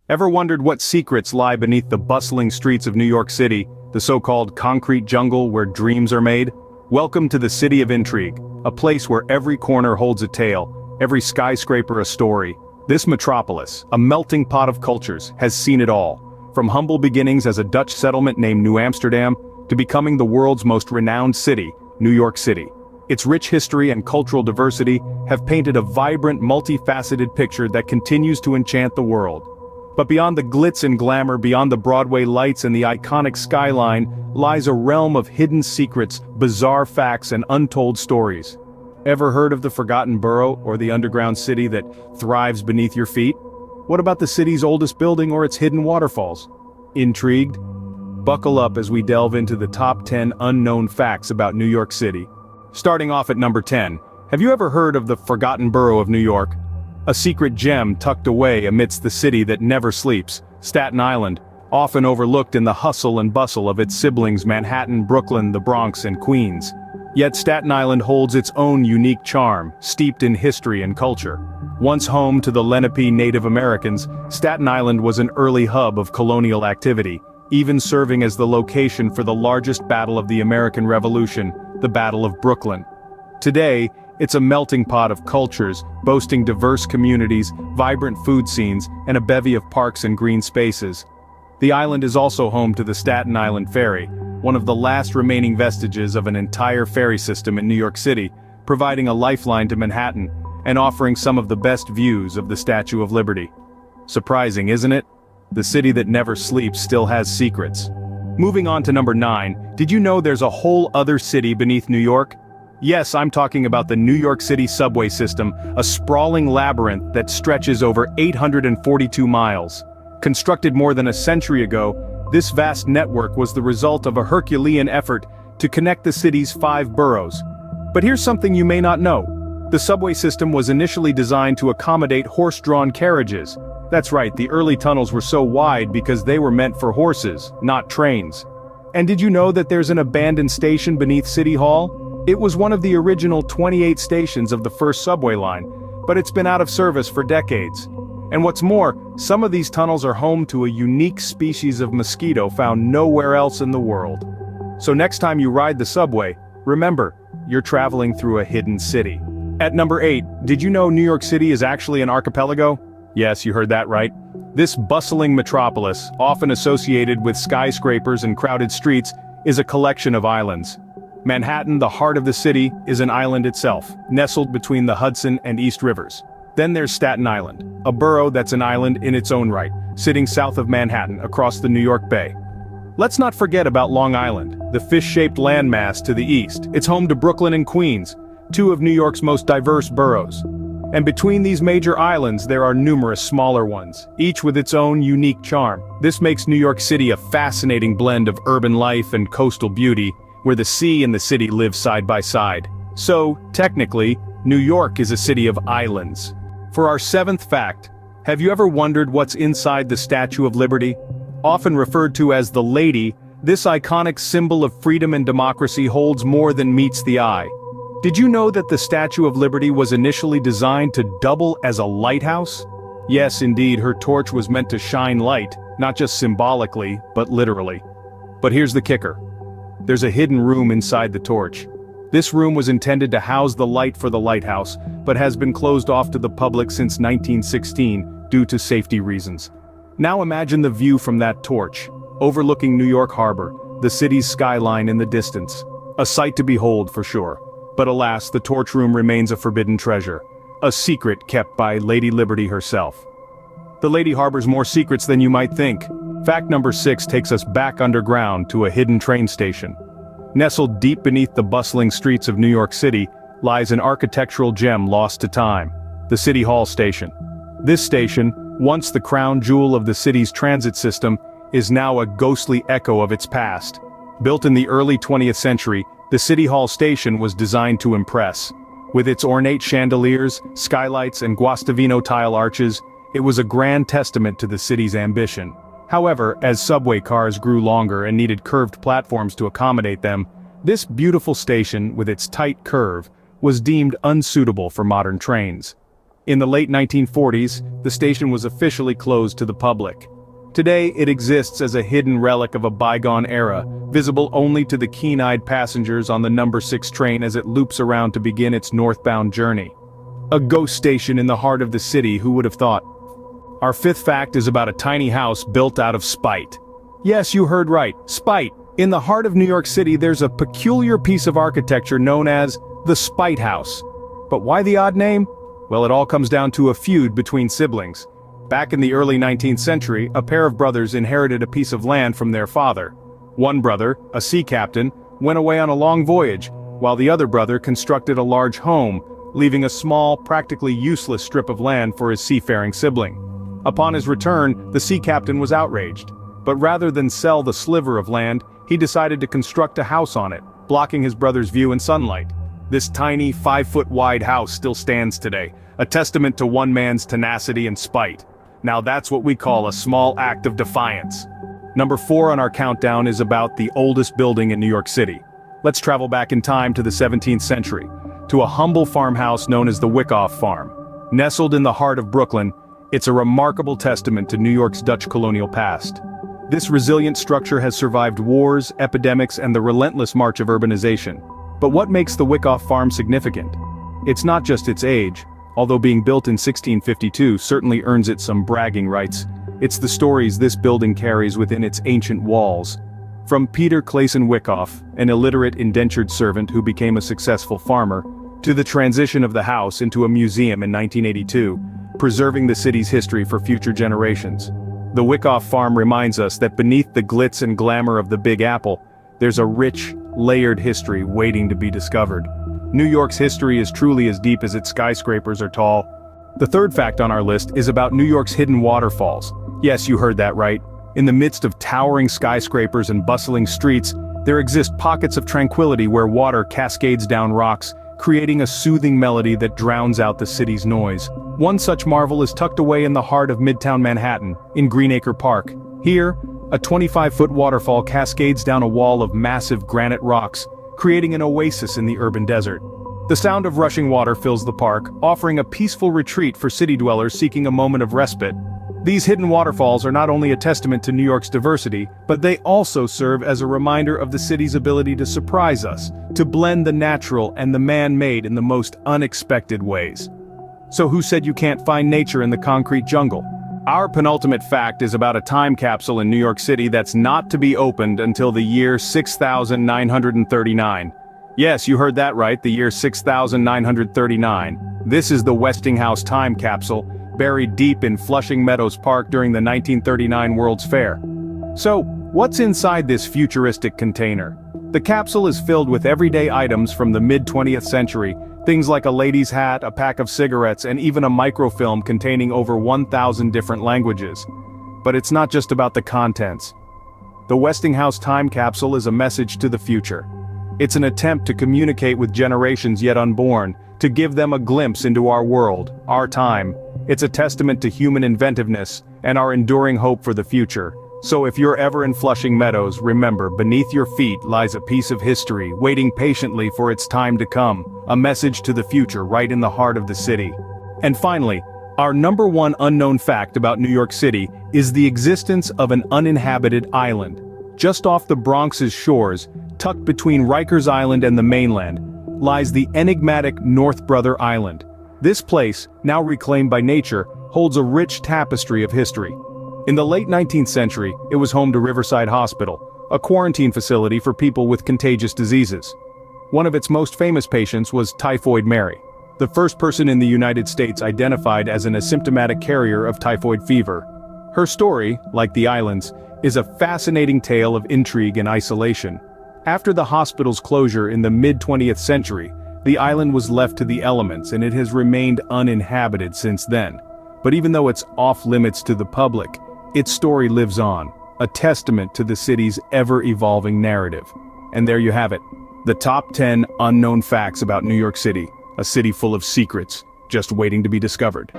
Ever wondered what secrets lie beneath the bustling streets of New York City, the so-called concrete jungle where dreams are made? Welcome to the City of Intrigue, a place where every corner holds a tale, every skyscraper a story. This metropolis, a melting pot of cultures, has seen it all. From humble beginnings as a Dutch settlement named New Amsterdam, to becoming the world's most renowned city, New York City. Its rich history and cultural diversity have painted a vibrant, multifaceted picture that continues to enchant the world. But beyond the glitz and glamour, beyond the Broadway lights and the iconic skyline, lies a realm of hidden secrets, bizarre facts, and untold stories. Ever heard of the forgotten borough or the underground city that thrives beneath your feet? What about the city's oldest building or its hidden waterfalls? Intrigued? Buckle up as we delve into the top 10 unknown facts about New York City. Starting off at number 10, have you ever heard of the forgotten borough of New York? A secret gem tucked away amidst the city that never sleeps, Staten Island, often overlooked in the hustle and bustle of its siblings Manhattan, Brooklyn, the Bronx, and Queens. Yet Staten Island holds its own unique charm, steeped in history and culture. Once home to the Lenape Native Americans, Staten Island was an early hub of colonial activity, even serving as the location for the largest battle of the American Revolution, the Battle of Brooklyn. Today, it's a melting pot of cultures, boasting diverse communities, vibrant food scenes, and a bevy of parks and green spaces. The island is also home to the Staten Island Ferry, one of the last remaining vestiges of an entire ferry system in New York City, providing a lifeline to Manhattan, and offering some of the best views of the Statue of Liberty. Surprising, isn't it? The city that never sleeps still has secrets. Moving on to number 9, did you know there's a whole other city beneath New York? Yes, I'm talking about the New York City subway system, a sprawling labyrinth that stretches over 842 miles. Constructed more than a century ago, this vast network was the result of a Herculean effort to connect the city's 5 boroughs. But here's something you may not know. The subway system was initially designed to accommodate horse-drawn carriages. That's right, the early tunnels were so wide because they were meant for horses, not trains. And did you know that there's an abandoned station beneath City Hall? It was one of the original 28 stations of the first subway line, but it's been out of service for decades. And what's more, some of these tunnels are home to a unique species of mosquito found nowhere else in the world. So next time you ride the subway, remember, you're traveling through a hidden city. At number 8, did you know New York City is actually an archipelago? Yes, you heard that right. This bustling metropolis, often associated with skyscrapers and crowded streets, is a collection of islands. Manhattan, the heart of the city, is an island itself, nestled between the Hudson and East Rivers. Then there's Staten Island, a borough that's an island in its own right, sitting south of Manhattan across the New York Bay. Let's not forget about Long Island, the fish-shaped landmass to the east. It's home to Brooklyn and Queens, 2 of New York's most diverse boroughs. And between these major islands there are numerous smaller ones, each with its own unique charm. This makes New York City a fascinating blend of urban life and coastal beauty, where the sea and the city live side by side. So, technically, New York is a city of islands. For our 7th fact, have you ever wondered what's inside the Statue of Liberty? Often referred to as the Lady, this iconic symbol of freedom and democracy holds more than meets the eye. Did you know that the Statue of Liberty was initially designed to double as a lighthouse? Yes, indeed, her torch was meant to shine light, not just symbolically, but literally. But here's the kicker. There's a hidden room inside the torch. This room was intended to house the light for the lighthouse, but has been closed off to the public since 1916 due to safety reasons. Now imagine the view from that torch, overlooking New York Harbor, the city's skyline in the distance. A sight to behold for sure. But alas, the torch room remains a forbidden treasure, a secret kept by Lady Liberty herself. The lady harbors more secrets than you might think. Fact number 6 takes us back underground to a hidden train station. Nestled deep beneath the bustling streets of New York City lies an architectural gem lost to time, the City Hall station. This station, once the crown jewel of the city's transit system, is now a ghostly echo of its past. Built in the early 20th century, the City Hall station was designed to impress. With its ornate chandeliers, skylights, and Guastavino tile arches, it was a grand testament to the city's ambition. However, as subway cars grew longer and needed curved platforms to accommodate them, this beautiful station, with its tight curve, was deemed unsuitable for modern trains. In the late 1940s, the station was officially closed to the public. Today, it exists as a hidden relic of a bygone era, visible only to the keen-eyed passengers on the number 6 train as it loops around to begin its northbound journey. A ghost station in the heart of the city, who would have thought? Our fifth fact is about a tiny house built out of spite. Yes, you heard right, spite. In the heart of New York City, there's a peculiar piece of architecture known as the Spite House. But why the odd name? Well, it all comes down to a feud between siblings. Back in the early 19th century, a pair of brothers inherited a piece of land from their father. One brother, a sea captain, went away on a long voyage, while the other brother constructed a large home, leaving a small, practically useless strip of land for his seafaring sibling. Upon his return, the sea captain was outraged. But rather than sell the sliver of land, he decided to construct a house on it, blocking his brother's view and sunlight. This tiny, 5-foot-wide house still stands today, a testament to one man's tenacity and spite. Now that's what we call a small act of defiance. Number 4 on our countdown is about the oldest building in New York City. Let's travel back in time to the 17th century, to a humble farmhouse known as the Wyckoff farm. Nestled in the heart of Brooklyn, it's a remarkable testament to New York's Dutch colonial past. This resilient structure has survived wars, epidemics, and the relentless march of urbanization. But what makes the Wyckoff farm significant? It's not just its age, although being built in 1652 certainly earns it some bragging rights. It's the stories this building carries within its ancient walls. From Peter Clayson Wyckoff, an illiterate indentured servant who became a successful farmer, to the transition of the house into a museum in 1982, preserving the city's history for future generations. The Wyckoff farm reminds us that beneath the glitz and glamour of the Big Apple, there's a rich, layered history waiting to be discovered. New York's history is truly as deep as its skyscrapers are tall. The third fact on our list is about New York's hidden waterfalls. Yes, you heard that right. In the midst of towering skyscrapers and bustling streets, there exist pockets of tranquility where water cascades down rocks, creating a soothing melody that drowns out the city's noise. One such marvel is tucked away in the heart of Midtown Manhattan, in Greenacre Park. Here, a 25-foot waterfall cascades down a wall of massive granite rocks, creating an oasis in the urban desert. The sound of rushing water fills the park, offering a peaceful retreat for city dwellers seeking a moment of respite. These hidden waterfalls are not only a testament to New York's diversity, but they also serve as a reminder of the city's ability to surprise us, to blend the natural and the man-made in the most unexpected ways. So who said you can't find nature in the concrete jungle? Our penultimate fact is about a time capsule in New York City that's not to be opened until the year 6939. Yes, you heard that right, the year 6939. This is the Westinghouse time capsule, buried deep in Flushing Meadows Park during the 1939 World's Fair. So, what's inside this futuristic container? The capsule is filled with everyday items from the mid-20th century, things like a lady's hat, a pack of cigarettes, and even a microfilm containing over 1,000 different languages. But it's not just about the contents. The Westinghouse time capsule is a message to the future. It's an attempt to communicate with generations yet unborn, to give them a glimpse into our world, our time. It's a testament to human inventiveness and our enduring hope for the future. So if you're ever in Flushing Meadows, remember, beneath your feet lies a piece of history, waiting patiently for its time to come, a message to the future right in the heart of the city. And finally, our number 1 unknown fact about New York City is the existence of an uninhabited island. Just off the Bronx's shores, tucked between Rikers Island and the mainland, lies the enigmatic North Brother Island. This place, now reclaimed by nature, holds a rich tapestry of history. In the late 19th century, it was home to Riverside Hospital, a quarantine facility for people with contagious diseases. One of its most famous patients was Typhoid Mary, the first person in the United States identified as an asymptomatic carrier of typhoid fever. Her story, like the island's, is a fascinating tale of intrigue and isolation. After the hospital's closure in the mid-20th century, the island was left to the elements and it has remained uninhabited since then. But even though it's off-limits to the public, its story lives on, a testament to the city's ever-evolving narrative. And there you have it, the top 10 unknown facts about New York City, a city full of secrets, just waiting to be discovered.